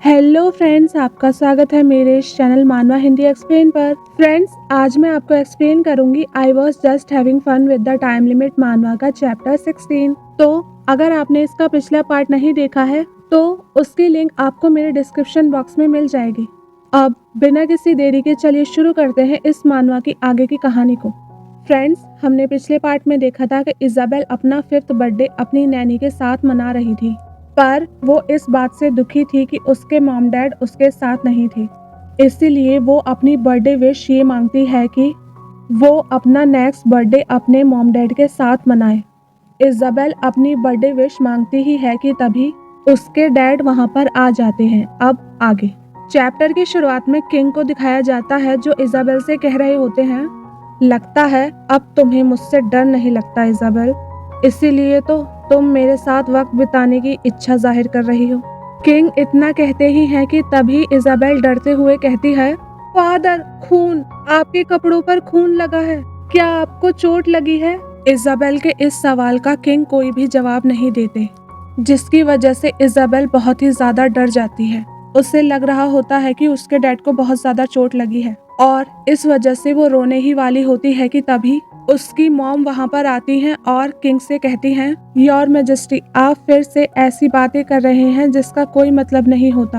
Hello friends, आपका स्वागत है मेरे इस चैनल मानवा हिंदी एक्सप्लेन पर। फ्रेंड्स, आज मैं आपको एक्सप्लेन करूंगी I was just having fun with the time limit मानवा का चैप्टर 16। तो अगर आपने इसका पिछला पार्ट नहीं देखा है तो उसकी लिंक आपको मेरे डिस्क्रिप्शन बॉक्स में मिल जाएगी। अब बिना किसी देरी के चलिए शुरू करते हैं इस मानवा की आगे की कहानी को। फ्रेंड्स, हमने पिछले पार्ट में देखा था कि इजाबेल अपना 5th बर्थडे अपनी नैनी के साथ मना रही थी, पर वो इस बात से दुखी थी कि उसके मॉम डैड उसके साथ नहीं थे। इसीलिए वो अपनी बर्थडे विश ये मांगती है कि वो अपना नेक्स्ट बर्थडे अपने मॉम डैड के साथ मनाए। इजाबेल अपनी बर्थडे विश मांगती ही है कि तभी उसके डैड वहां पर आ जाते हैं। अब आगे चैप्टर की शुरुआत में किंग को दिखाया जाता है, जो इजाबेल से कह रहे होते हैं, लगता है अब तुम्हें मुझसे डर नहीं लगता इजाबेल, इसीलिए तो तुम मेरे साथ वक्त बिताने की इच्छा जाहिर कर रही हो। किंग इतना कहते ही हैं कि तभी इजाबेल डरते हुए कहती है, फादर, खून, आपके कपड़ों पर खून लगा है, क्या आपको चोट लगी है? इजाबेल के इस सवाल का किंग कोई भी जवाब नहीं देते, जिसकी वजह से इजाबेल बहुत ही ज्यादा डर जाती है। उसे लग रहा होता है कि उसके डैड को बहुत ज्यादा चोट लगी है और इस वजह से वो रोने ही वाली होती है कि तभी उसकी मॉम वहां पर आती हैं और किंग से कहती हैं, योर मैजेस्टी, आप फिर से ऐसी बातें कर रहे हैं जिसका कोई मतलब नहीं होता,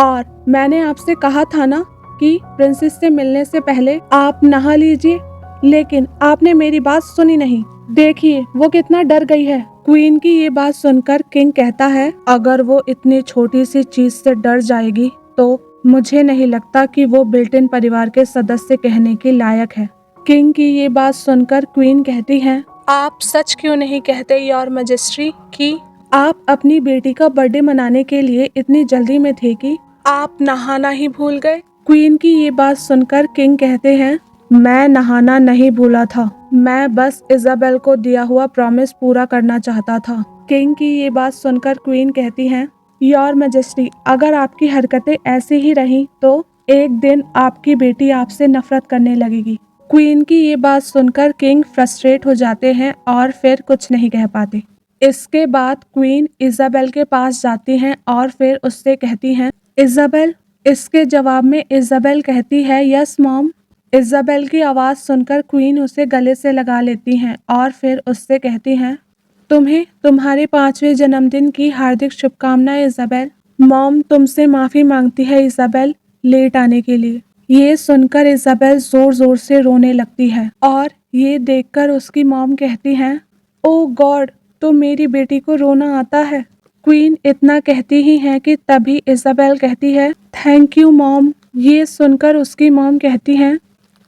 और मैंने आपसे कहा था ना कि प्रिंसेस से मिलने से पहले आप नहा लीजिए, लेकिन आपने मेरी बात सुनी नहीं। देखिए वो कितना डर गई है। क्वीन की ये बात सुनकर किंग कहता है, अगर वो इतनी छोटी सी चीज से डर जाएगी तो मुझे नहीं लगता कि वो बिल्ट-इन परिवार के सदस्य कहने के लायक है। किंग की ये बात सुनकर क्वीन कहती हैं, आप सच क्यों नहीं कहते योर मैजेस्टी कि आप अपनी बेटी का बर्थडे मनाने के लिए इतनी जल्दी में थे कि आप नहाना ही भूल गए? क्वीन की ये बात सुनकर किंग कहते हैं, मैं नहाना नहीं भूला था, मैं बस इजाबेल को दिया हुआ प्रॉमिस पूरा करना चाहता था। किंग की ये बात सुनकर क्वीन कहती हैं, योर मैजेस्टी, अगर आपकी हरकतें ऐसी ही रहीं तो एक दिन आपकी बेटी आपसे नफरत करने लगेगी। क्वीन की ये बात सुनकर किंग फ्रस्ट्रेट हो जाते हैं और फिर कुछ नहीं कह पाते। इसके बाद क्वीन इजाबेल के पास जाती हैं और फिर उससे कहती हैं, इजाबेल। इसके जवाब में इजाबेल कहती है, यस मॉम। इजाबेल की आवाज़ सुनकर क्वीन उसे गले से लगा लेती हैं और फिर उससे कहती हैं, तुम्हें तुम्हारे 5वें जन्मदिन की हार्दिक शुभकामनाएं इजाबेल। मॉम तुमसे माफ़ी मांगती है इजाबेल, लेट आने के लिए। ये सुनकर इजाबेल जोर जोर से रोने लगती है और ये देखकर उसकी मॉम कहती हैं, ओ गॉड, तो मेरी बेटी को रोना आता है। क्वीन इतना कहती ही है कि तभी इजाबेल कहती है, थैंक यू मॉम। ये सुनकर उसकी मॉम कहती हैं,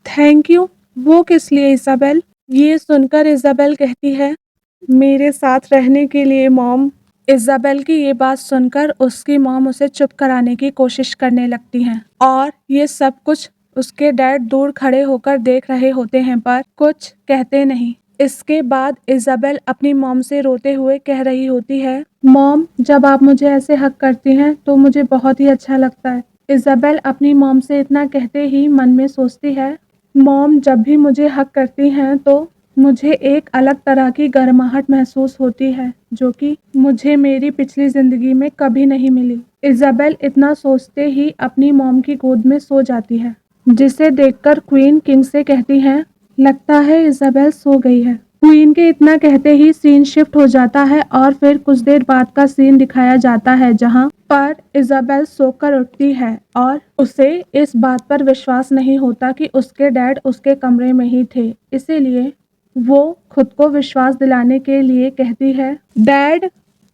थैंक यू, वो किस लिए इजाबेल? ये सुनकर इजाबेल कहती है, मेरे साथ रहने के लिए मॉम। इजाबेल की ये बात सुनकर उसकी मॉम उसे चुप कराने की कोशिश करने लगती हैं और ये सब कुछ उसके डैड दूर खड़े होकर देख रहे होते हैं पर कुछ कहते नहीं। इसके बाद इजाबेल अपनी मॉम से रोते हुए कह रही होती है, मॉम, जब आप मुझे ऐसे हक करती हैं तो मुझे बहुत ही अच्छा लगता है। इजाबेल अपनी मॉम से इतना कहते ही मन में सोचती है, मॉम जब भी मुझे हक करती हैं तो मुझे एक अलग तरह की गर्माहट महसूस होती है जो कि मुझे मेरी पिछली जिंदगी में कभी नहीं मिली। इजाबेल इतना सोचते ही अपनी मॉम की गोद में सो जाती है, जिसे देखकर क्वीन किंग से कहती हैं, लगता है इजाबेल सो गई है। क्वीन के इतना कहते ही सीन शिफ्ट हो जाता है और फिर कुछ देर बाद का सीन दिखाया जाता है जहां पर इजाबेल सोकर उठती है और उसे इस बात पर विश्वास नहीं होता कि उसके डैड उसके कमरे में ही थे। इसीलिए वो खुद को विश्वास दिलाने के लिए कहती है, डैड।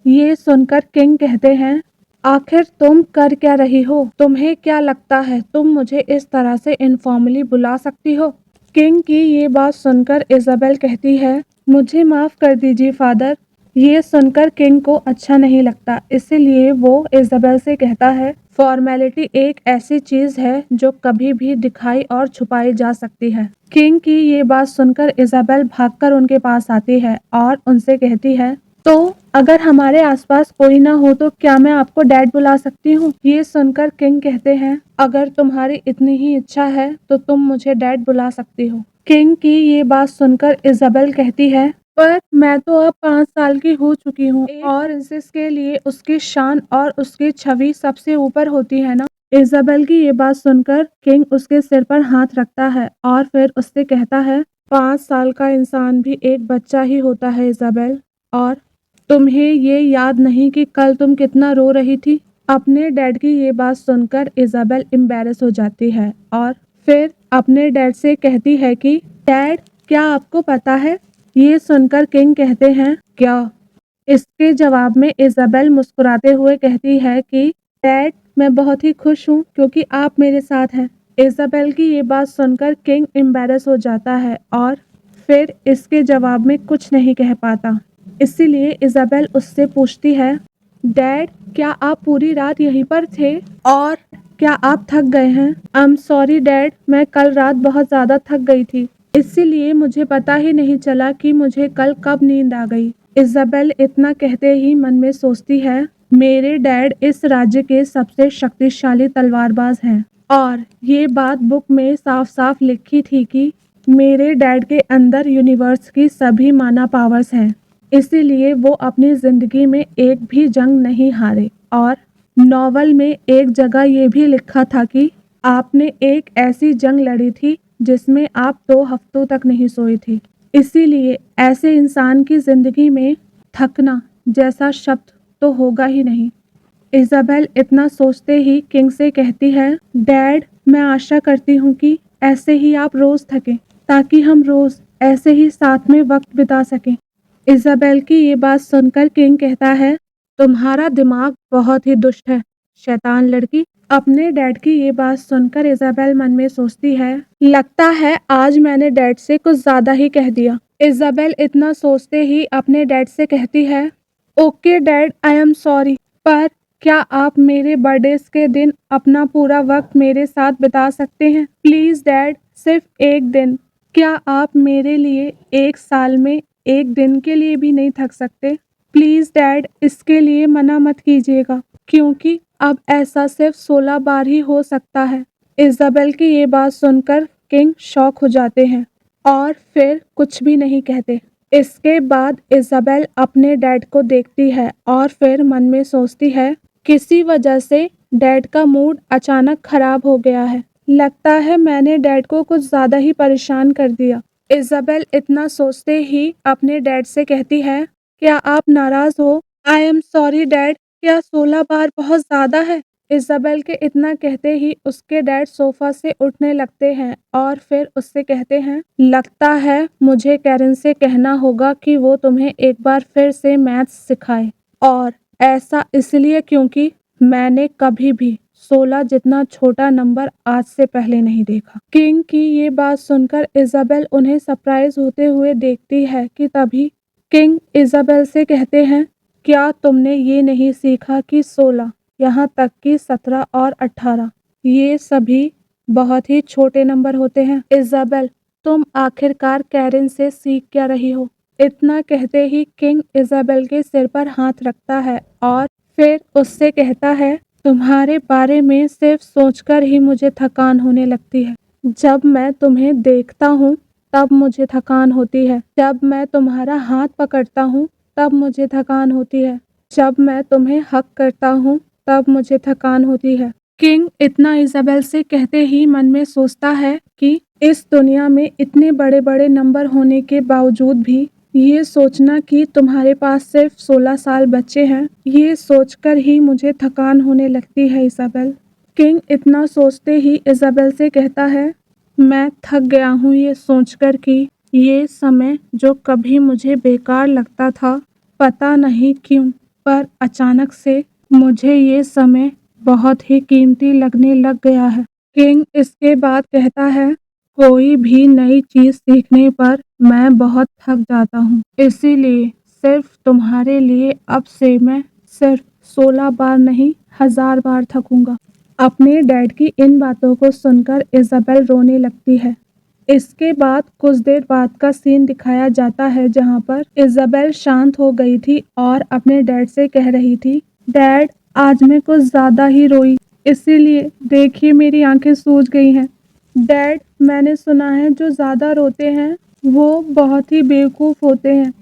ये सुनकर किंग कहते हैं, आखिर तुम कर क्या रही हो? तुम्हें क्या लगता है तुम मुझे इस तरह से इनफॉर्मली बुला सकती हो? किंग की ये बात सुनकर इजाबेल कहती है, मुझे माफ कर दीजिए फादर। ये सुनकर किंग को अच्छा नहीं लगता, इसीलिए वो इजाबेल से कहता है, फॉर्मेलिटी एक ऐसी चीज है जो कभी भी दिखाई और छुपाई जा सकती है। किंग की ये बात सुनकर इजाबेल भागकर उनके पास आती है और उनसे कहती है, तो अगर हमारे आसपास कोई ना हो तो क्या मैं आपको डैड बुला सकती हूँ? ये सुनकर किंग कहते हैं, अगर तुम्हारी इतनी ही इच्छा है तो तुम मुझे डैड बुला सकती हो। किंग की ये बात सुनकर इजाबेल कहती है, पर मैं तो अब 5 साल की हो चुकी हूँ। एक प्रिंसेस के लिए उसकी शान और उसकी छवि सबसे ऊपर होती है ना। इज़ाबेल की ये बात सुनकर किंग उसके सिर पर हाथ रखता है और फिर उससे कहता है, 5 साल का इंसान भी एक बच्चा ही होता है इज़ाबेल, और तुम्हें ये याद नहीं कि कल तुम कितना रो रही थी। अपने डैड की ये बात सुनकर इज़ाबेल एम्बैरेस हो जाती है और फिर अपने डैड से कहती है कि डैड, क्या आपको पता है? ये सुनकर किंग कहते हैं, क्या? इसके जवाब में इज़ाबेल मुस्कुराते हुए कहती है कि डैड, मैं बहुत ही खुश हूँ क्योंकि आप मेरे साथ हैं। इज़ाबेल की ये बात सुनकर किंग एम्बैरेस हो जाता है और फिर इसके जवाब में कुछ नहीं कह पाता। इसीलिए इज़ाबेल उससे पूछती है, डैड, क्या आप पूरी रात यहीं पर थे और क्या आप थक गए हैं? आई एम सॉरी डैड, मैं कल रात बहुत ज़्यादा थक गई थी, इसीलिए मुझे पता ही नहीं चला कि मुझे कल कब नींद आ गई। इज़ाबेल इतना कहते ही मन में सोचती है, मेरे डैड इस राज्य के सबसे शक्तिशाली तलवारबाज हैं और ये बात बुक में साफ-साफ लिखी थी कि मेरे डैड के अंदर यूनिवर्स की सभी माना पावर्स हैं। इसीलिए वो अपनी जिंदगी में एक भी जंग नहीं हारे और नॉवल में एक जगह ये भी लिखा था कि आपने एक ऐसी जंग लड़ी थी जिसमें आप 2 हफ्तों तक नहीं सोई थी। इसीलिए ऐसे इंसान की जिंदगी में थकना जैसा शब्द तो होगा ही नहीं। इज़ाबेल इतना सोचते ही किंग से कहती है, डैड, मैं आशा करती हूँ कि ऐसे ही आप रोज थकें ताकि हम रोज ऐसे ही साथ में वक्त बिता सकें। इज़ाबेल की ये बात सुनकर किंग कहता है, तुम्हारा दिमाग बहुत ही दुष्ट है, शैतान लड़की। अपने डैड की ये बात सुनकर इज़ाबेल मन में सोचती है, लगता है आज मैंने डैड से कुछ ज़्यादा ही कह दिया। इज़ाबेल इतना सोचते ही अपने डैड से कहती है, okay dad, I am sorry, पर क्या आप मेरे बर्थडे के दिन अपना पूरा वक्त मेरे साथ बिता सकते हैं? प्लीज़ डैड, सिर्फ एक दिन। क्या आप मेरे लिए 1 साल में 1 दिन के लिए भी नहीं थक सकते? प्लीज़ डैड, इसके लिए मना मत कीजिएगा क्योंकि अब ऐसा सिर्फ 16 बार ही हो सकता है। इज़ाबेल की ये बात सुनकर किंग शॉक हो जाते हैं और फिर कुछ भी नहीं कहते। इसके बाद इज़ाबेल अपने डैड को देखती है और फिर मन में सोचती है, किसी वजह से डैड का मूड अचानक खराब हो गया है। लगता है मैंने डैड को कुछ ज़्यादा ही परेशान कर दिया। इज़ाबेल इतना सोचते ही अपने डैड से कहती है, क्या आप नाराज़ हो? आई एम सॉरी डैड, क्या 16 बार बहुत ज़्यादा है? इज़ाबेल के इतना कहते ही उसके डैड सोफ़ा से उठने लगते हैं और फिर उससे कहते हैं, लगता है मुझे कैरन से कहना होगा कि वो तुम्हें एक बार फिर से मैथ्स सिखाए, और ऐसा इसलिए क्योंकि मैंने कभी भी 16 जितना छोटा नंबर आज से पहले नहीं देखा। किंग की ये बात सुनकर इज़ाबेल उन्हें सरप्राइज होते हुए देखती है कि तभी किंग इज़ाबेल से कहते हैं, क्या तुमने ये नहीं सीखा कि 16, यहाँ तक कि 17 और 18 ये सभी बहुत ही छोटे नंबर होते हैं? इज़ाबेल, तुम आखिरकार कैरन से सीख क्या रही हो? इतना कहते ही किंग इज़ाबेल के सिर पर हाथ रखता है और फिर उससे कहता है, तुम्हारे बारे में सिर्फ सोचकर ही मुझे थकान होने लगती है। जब मैं तुम्हें देखता हूँ तब मुझे थकान होती है। जब मैं तुम्हारा हाथ पकड़ता हूँ तब मुझे थकान होती है। जब मैं तुम्हें हक करता हूँ तब मुझे थकान होती है। किंग इतना इज़ाबेल से कहते ही मन में सोचता है कि इस दुनिया में इतने बड़े बड़े नंबर होने के बावजूद भी ये सोचना कि तुम्हारे पास सिर्फ 16 साल बच्चे हैं, ये सोचकर ही मुझे थकान होने लगती है इज़ाबेल। किंग इतना सोचते ही इज़ाबेल से कहता है, मैं थक गया हूँ ये सोचकर कि ये समय जो कभी मुझे बेकार लगता था, पता नहीं क्यों, पर अचानक से मुझे ये समय बहुत ही कीमती लगने लग गया है। किंग इसके बाद कहता है, कोई भी नई चीज़ सीखने पर मैं बहुत थक जाता हूँ, इसीलिए सिर्फ तुम्हारे लिए अब से मैं सिर्फ 16 बार नहीं 1000 बार थकूंगा। अपने डैड की इन बातों को सुनकर इज़ाबेल रोने लगती है। इसके बाद कुछ देर बाद का सीन दिखाया जाता है जहाँ पर इज़ाबेल शांत हो गई थी और अपने डैड से कह रही थी, डैड, आज मैं कुछ ज़्यादा ही रोई, इसीलिए देखिए मेरी आंखें सूज गई हैं। डैड, मैंने सुना है जो ज़्यादा रोते हैं वो बहुत ही बेवकूफ़ होते हैं,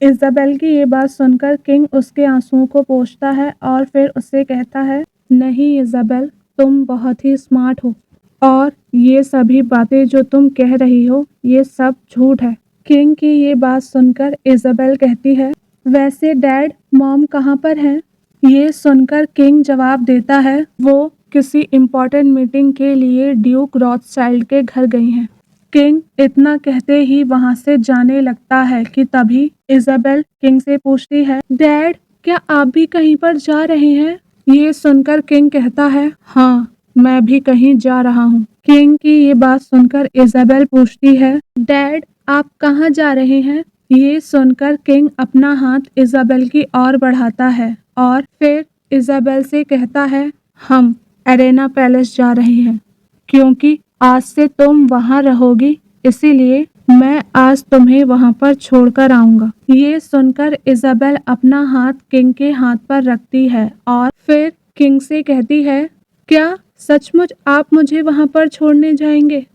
इज़ाबेल की ये बात सुनकर किंग उसके आंसुओं को पोंछता है और फिर उससे कहता है, नहीं इज़ाबेल, तुम बहुत ही स्मार्ट हो और ये सभी बातें जो तुम कह रही हो ये सब झूठ है। किंग की ये बात सुनकर इज़ाबेल कहती है, वैसे डैड मॉम कहाँ पर हैं? ये सुनकर किंग जवाब देता है, वो किसी इम्पोर्टेंट मीटिंग के लिए ड्यूक रॉथस्चाइल्ड के घर गई हैं। किंग इतना कहते ही वहां से जाने लगता है कि तभी इज़ाबेल किंग से पूछती है, डैड क्या आप भी कहीं पर जा रहे हैं? ये सुनकर किंग कहता है, हाँ मैं भी कहीं जा रहा हूँ। किंग की ये बात सुनकर इज़ाबेल पूछती है, डैड आप कहाँ जा रहे हैं? ये सुनकर किंग अपना हाथ इज़ाबेल की ओर बढ़ाता है और फिर इज़ाबेल से कहता है, हम एरेना पैलेस जा रहे हैं क्योंकि आज से तुम वहां रहोगी, इसीलिए मैं आज तुम्हें वहां पर छोड़कर आऊंगा। ये सुनकर इज़ाबेल अपना हाथ किंग के हाथ पर रखती है और फिर किंग से कहती है, क्या सचमुच आप मुझे वहां पर छोड़ने जाएंगे?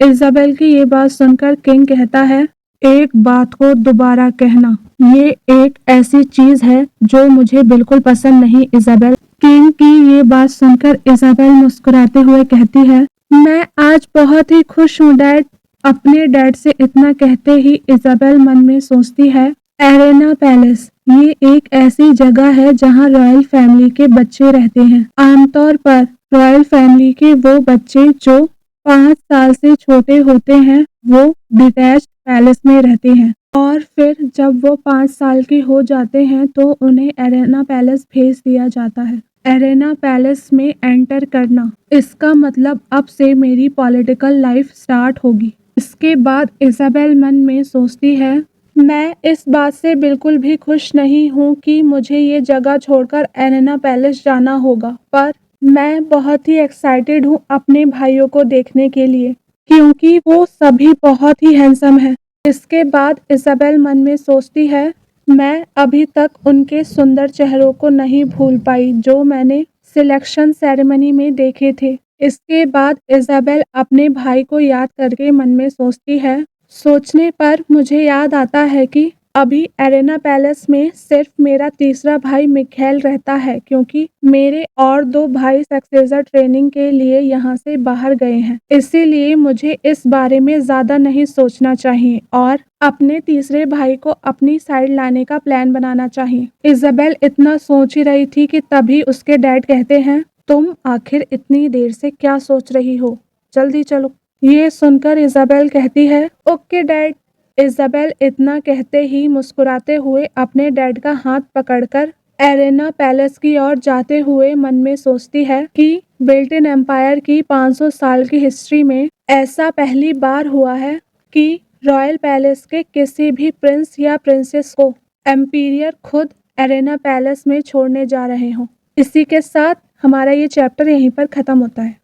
इज़ाबेल की ये बात सुनकर किंग कहता है, एक बात को दोबारा कहना, ये एक ऐसी चीज है जो मुझे बिल्कुल पसंद नहीं इज़ाबेल। किंग की ये बात सुनकर इज़ाबेल मुस्कुराते हुए कहती है, मैं आज बहुत ही खुश हूँ डैड। अपने डैड से इतना कहते ही इज़ाबेल मन में सोचती है, एरेना पैलेस ये एक ऐसी जगह है जहाँ रॉयल फैमिली के बच्चे रहते हैं। आमतौर पर रॉयल फैमिली के वो बच्चे जो 5 साल से छोटे होते हैं वो डिटैच्ड पैलेस में रहते हैं और फिर जब वो 5 साल के हो जाते हैं तो उन्हें एरेना पैलेस भेज दिया जाता है। एरेना पैलेस में एंटर करना, इसका मतलब अब से मेरी पॉलिटिकल लाइफ स्टार्ट होगी। इसके बाद इज़ाबेल मन में सोचती है, मैं इस बात से बिल्कुल भी खुश नहीं हूँ कि मुझे ये जगह छोड़कर एरेना पैलेस जाना होगा, पर मैं बहुत ही एक्साइटेड हूँ अपने भाइयों को देखने के लिए क्योंकि वो सभी बहुत ही हैंडसम हैं। इसके बाद इज़ाबेल मन में सोचती है, मैं अभी तक उनके सुंदर चेहरों को नहीं भूल पाई जो मैंने सिलेक्शन सेरेमनी में देखे थे। इसके बाद इज़ाबेल अपने भाई को याद करके मन में सोचती है, सोचने पर मुझे याद आता है कि अभी एरेना पैलेस में सिर्फ मेरा तीसरा भाई मिखाएल रहता है क्योंकि मेरे और 2 भाई सक्सेसर ट्रेनिंग के लिए यहाँ से बाहर गए हैं। इसीलिए मुझे इस बारे में ज्यादा नहीं सोचना चाहिए और अपने तीसरे भाई को अपनी साइड लाने का प्लान बनाना चाहिए। इज़ाबेल इतना सोच ही रही थी कि तभी उसके डैड कहते हैं, तुम आखिर इतनी देर से क्या सोच रही हो, जल्दी चलो। ये सुनकर इज़ाबेल कहती है, ओके डैड। इज़ाबेल इतना कहते ही मुस्कुराते हुए अपने डैड का हाथ पकड़कर एरेना पैलेस की ओर जाते हुए मन में सोचती है कि बिल्ट-इन एम्पायर की 500 साल की हिस्ट्री में ऐसा पहली बार हुआ है कि रॉयल पैलेस के किसी भी प्रिंस या प्रिंसेस को एम्पीरियर खुद एरेना पैलेस में छोड़ने जा रहे हों। इसी के साथ हमारा ये चैप्टर यहीं पर ख़त्म होता है।